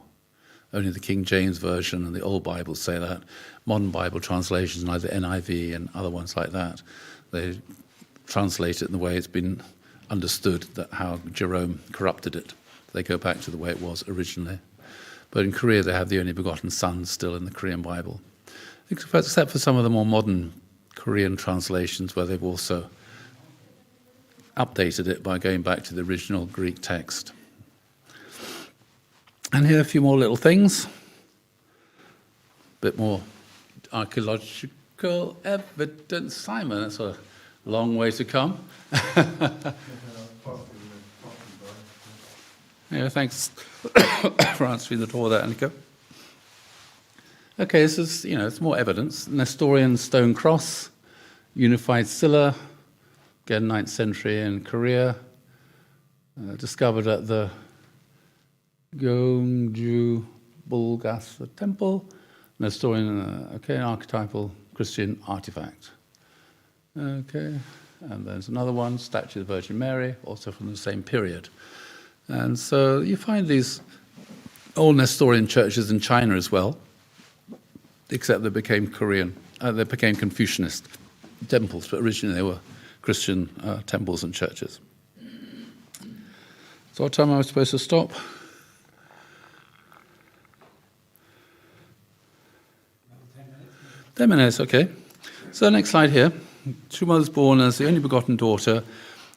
Only the King James Version and the Old Bibles say that. Modern Bible translations, like the NIV and other ones like that, they translate it in the way it's been understood, that how Jerome corrupted it. They go back to the way it was originally. But in Korea, they have the only begotten Son still in the Korean Bible, except for some of the more modern Korean translations where they've also updated it by going back to the original Greek text. And here are a few more little things. A bit more archaeological evidence. Simon, that's a long way to come. Yeah, thanks for answering the door there, Annika. Okay, this is, it's more evidence. Nestorian stone cross, unified Scylla, again 9th century in Korea, discovered at the Gyeongju Bulgasa temple, Nestorian, an archetypal Christian artifact. Okay, and there's another one, statue of the Virgin Mary, also from the same period. And so you find these old Nestorian churches in China as well, except they became Confucianist temples, but originally they were Christian temples and churches. So what time am I supposed to stop? 10 minutes, okay. So next slide here. True Mother was born as the only begotten daughter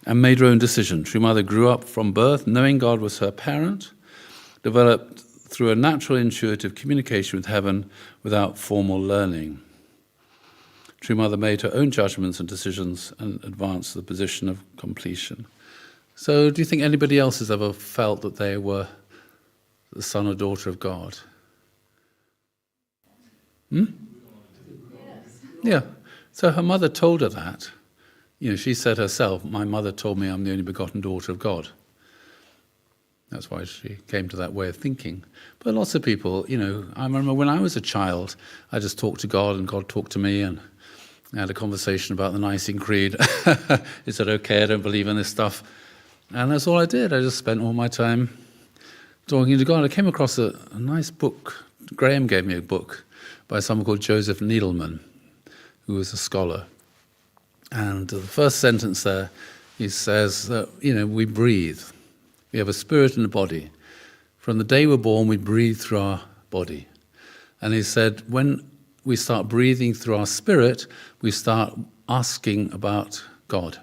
and made her own decision. True Mother grew up from birth knowing God was her parent, developed through a natural intuitive communication with heaven without formal learning. True Mother made her own judgments and decisions and advanced to the position of completion. So do you think anybody else has ever felt that they were the son or daughter of God? Yeah. So her mother told her that. You know, she said herself, my mother told me I'm the only begotten daughter of God. That's why she came to that way of thinking. But lots of people, you know, I remember when I was a child, I just talked to God and God talked to me, and I had a conversation about the Nicene Creed. Is it okay? I don't believe in this stuff. And that's all I did. I just spent all my time talking to God. I came across a nice book. Graham gave me a book by someone called Joseph Needleman, who was a scholar. And the first sentence there, he says that, you know, we breathe. We have a spirit and a body. From the day we're born, we breathe through our body. And he said, when we start breathing through our spirit, we start asking about God.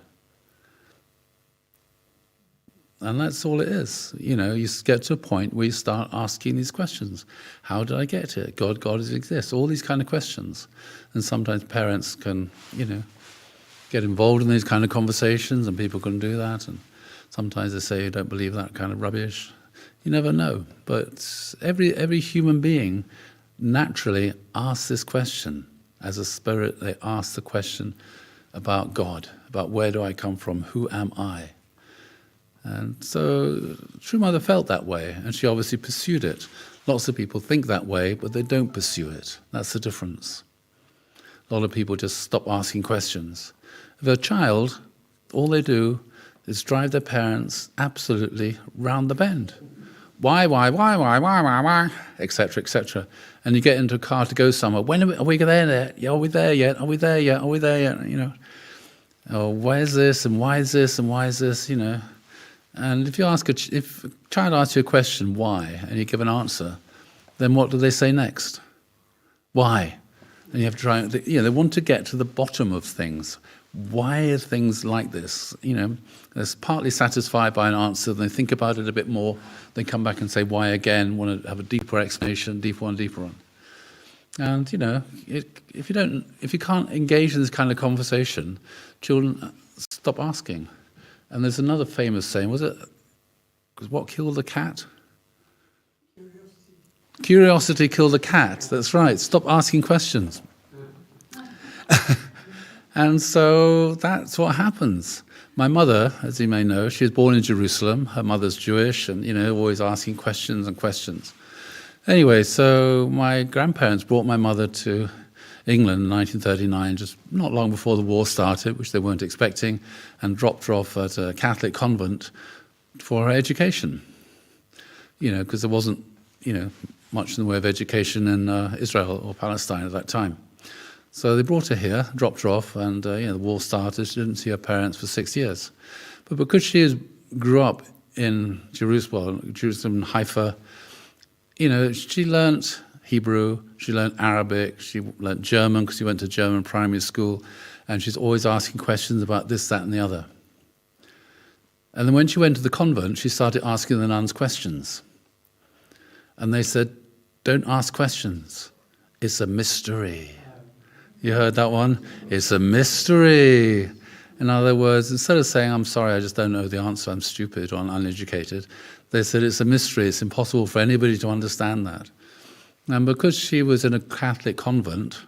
And that's all it is. You know, you get to a point where you start asking these questions. How did I get here? God exists. All these kind of questions. And sometimes parents can, you know, get involved in these kind of conversations, and people can do that. And sometimes they say, you don't believe that kind of rubbish. You never know. But every human being naturally asks this question. As a spirit, they ask the question about God, about where do I come from, who am I? And so True Mother felt that way, and she obviously pursued it. Lots of people think that way, but they don't pursue it. That's the difference. A lot of people just stop asking questions. If a child, all they do is drive their parents absolutely round the bend. Why, etc., etc. And you get into a car to go somewhere. When are we there yet? Yeah, are we there yet? Are we there yet? Are we there yet? You know, oh, where's this and why is this and why is this? You know, and if if a child asks you a question, why, and you give an answer, then what do they say next? Why? And you have to try. You know, they want to get to the bottom of things. Why are things like this? You know, they're partly satisfied by an answer, then they think about it a bit more, they come back and say why again, want to have a deeper explanation, deeper one. And, you know, if you can't engage in this kind of conversation, children stop asking. And there's another famous saying, was what killed the cat? Curiosity killed the cat, that's right. Stop asking questions. And so that's what happens. My mother, as you may know, she was born in Jerusalem. Her mother's Jewish and, you know, always asking questions and questions. Anyway, so my grandparents brought my mother to England in 1939, just not long before the war started, which they weren't expecting, and dropped her off at a Catholic convent for her education. You know, because there wasn't, you know, much in the way of education in Israel or Palestine at that time. So they brought her here, dropped her off, and you know, the war started. She didn't see her parents for 6 years. But because she grew up in Jerusalem, Haifa, you know, she learnt Hebrew, she learnt Arabic, she learnt German because she went to German primary school, and she's always asking questions about this, that, and the other. And then when she went to the convent, she started asking the nuns questions. And they said, don't ask questions. It's a mystery. You heard that one? It's a mystery. In other words, instead of saying, I'm sorry, I just don't know the answer, I'm stupid or I'm uneducated, they said it's a mystery, it's impossible for anybody to understand that. And because she was in a Catholic convent,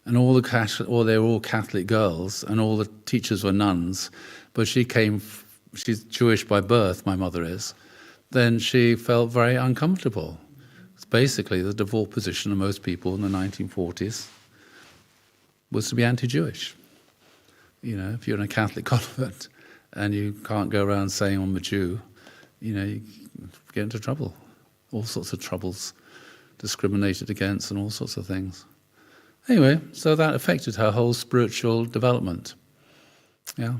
and they were all Catholic girls, and all the teachers were nuns, but she's Jewish by birth, my mother is, then she felt very uncomfortable. It's basically the default position of most people in the 1940s was to be anti-Jewish. You know, if you're in a Catholic convent and you can't go around saying I'm a Jew, you know, you get into trouble. All sorts of troubles, discriminated against and all sorts of things. Anyway, so that affected her whole spiritual development. Yeah.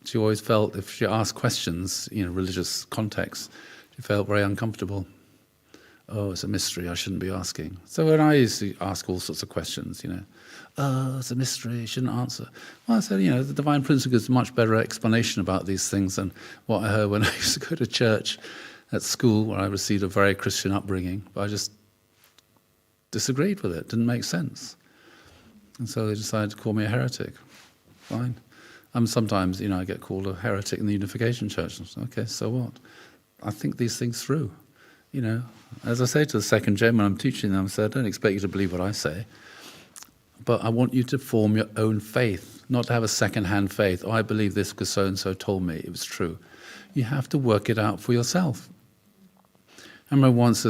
She always felt if she asked questions, religious context, she felt very uncomfortable. Oh, it's a mystery, I shouldn't be asking. So when I used to ask all sorts of questions, oh, it's a mystery, I shouldn't answer. Well, I said, the divine principle gives a much better explanation about these things than what I heard when I used to go to church at school, where I received a very Christian upbringing, but I just disagreed with it, didn't make sense. And so they decided to call me a heretic. Fine. Sometimes, I get called a heretic in the Unification Church. Okay, so what? I think these things through. As I say to the second gen when I'm teaching them, I say, I don't expect you to believe what I say, but I want you to form your own faith, not to have a second-hand faith. Oh, I believe this because so-and-so told me it was true. You have to work it out for yourself. I remember once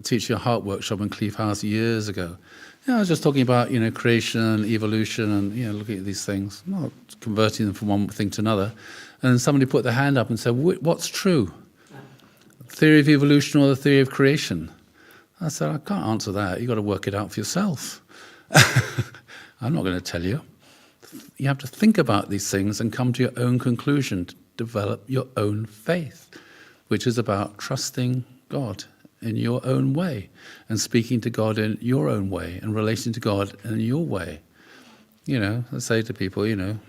teaching a heart workshop in Cleave House years ago. I was just talking about, creation, evolution, and, looking at these things, not converting them from one thing to another. And then somebody put their hand up and said, what's true? Theory of evolution or the theory of creation? I said, I can't answer that. You've got to work it out for yourself. I'm not going to tell you. You have to think about these things and come to your own conclusion, to develop your own faith, which is about trusting God in your own way and speaking to God in your own way and relating to God in your way. I say to people, when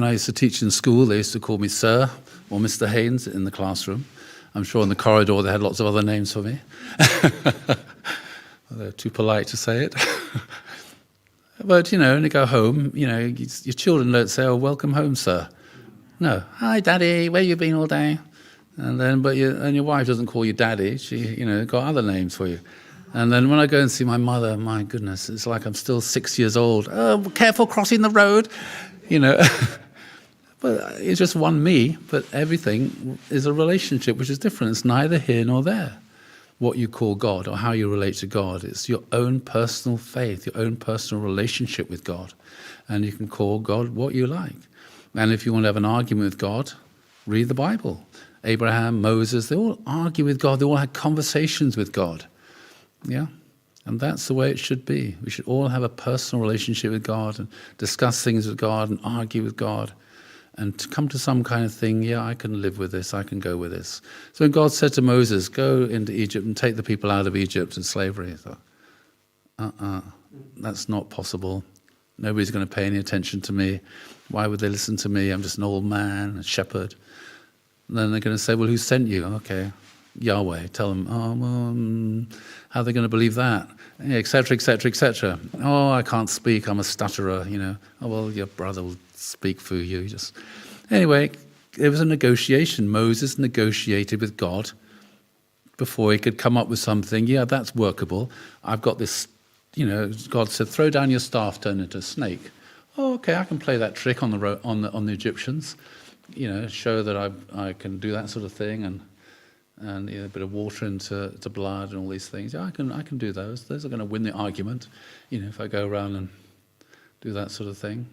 I used to teach in school, they used to call me Sir or Mr. Haynes in the classroom. I'm sure in the corridor they had lots of other names for me. They're too polite to say it. But, when you go home, your children don't say, oh, welcome home, sir. No, hi, Daddy, where you been all day? And then, your wife doesn't call you Daddy. She, got other names for you. And then when I go and see my mother, my goodness, it's like I'm still 6 years old. Oh, careful crossing the road, But it's just one me, but everything is a relationship which is different. It's neither here nor there. What you call God or how you relate to God. It's your own personal faith, your own personal relationship with God. And you can call God what you like. And if you want to have an argument with God, read the Bible. Abraham, Moses, they all argue with God. They all had conversations with God. Yeah? And that's the way it should be. We should all have a personal relationship with God and discuss things with God and argue with God. And to come to some kind of thing, yeah, I can live with this, I can go with this. So when God said to Moses, go into Egypt and take the people out of Egypt and slavery, he thought, that's not possible. Nobody's going to pay any attention to me. Why would they listen to me? I'm just an old man, a shepherd. And then they're going to say, well, who sent you? Okay, Yahweh. Tell them, how are they going to believe that? Et cetera, et cetera, et cetera. Oh, I can't speak, I'm a stutterer, Oh, well, your brother will speak for you. Anyway, it was a negotiation. Moses negotiated with God before he could come up with something. Yeah, that's workable. I've got this, God said, throw down your staff, turn into a snake. Oh, okay, I can play that trick on the Egyptians. Show that I can do that sort of thing, and a bit of water into blood and all these things. Yeah, I can do those. Those are going to win the argument. If I go around and do that sort of thing.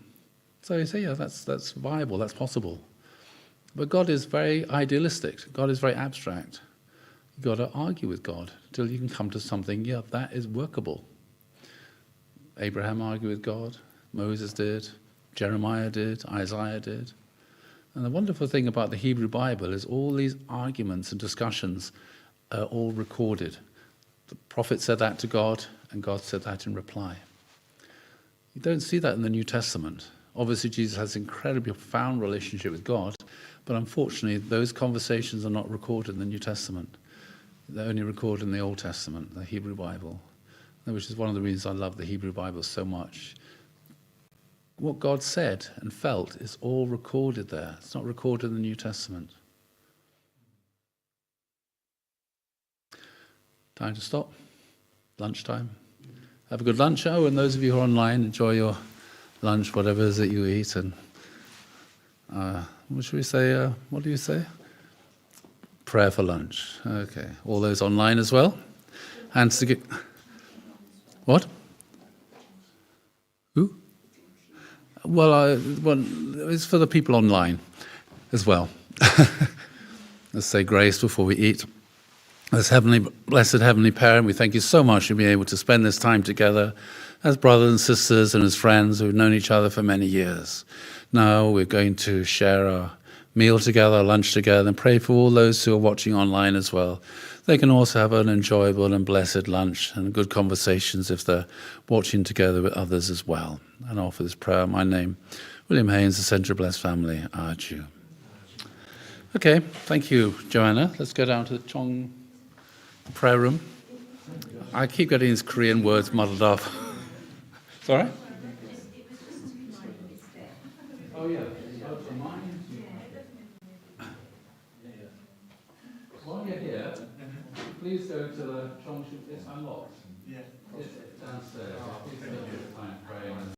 So you say, yeah, that's viable, that's possible. But God is very idealistic. God is very abstract. You've got to argue with God until you can come to something, yeah, that is workable. Abraham argued with God. Moses did. Jeremiah did. Isaiah did. And the wonderful thing about the Hebrew Bible is all these arguments and discussions are all recorded. The prophet said that to God, and God said that in reply. You don't see that in the New Testament. Obviously, Jesus has an incredibly profound relationship with God, but unfortunately, those conversations are not recorded in the New Testament. They're only recorded in the Old Testament, the Hebrew Bible, which is one of the reasons I love the Hebrew Bible so much. What God said and felt is all recorded there. It's not recorded in the New Testament. Time to stop. Lunchtime. Have a good lunch. Oh, and those of you who are online, enjoy your lunch, whatever it is that you eat. And what should we say? What do you say? Prayer for lunch. Okay. All those online as well. Hands to get. What? Who? Well, it's for the people online as well. Let's say grace before we eat. Blessed Heavenly Parent, we thank you so much for being able to spend this time together as brothers and sisters and as friends who've known each other for many years. Now we're going to share our meal together, lunch together, and pray for all those who are watching online as well. They can also have an enjoyable and blessed lunch and good conversations if they're watching together with others as well. And offer this prayer in my name, William Haynes, the Central Blessed Family, our Jew. Okay, thank you, Joanna. Let's go down to the Chong prayer room. I keep getting these Korean words muddled up. Sorry? Oh, yeah. While you're here, please go to the Chong. It's unlocked. Yeah. It's downstairs. Please spend your time praying.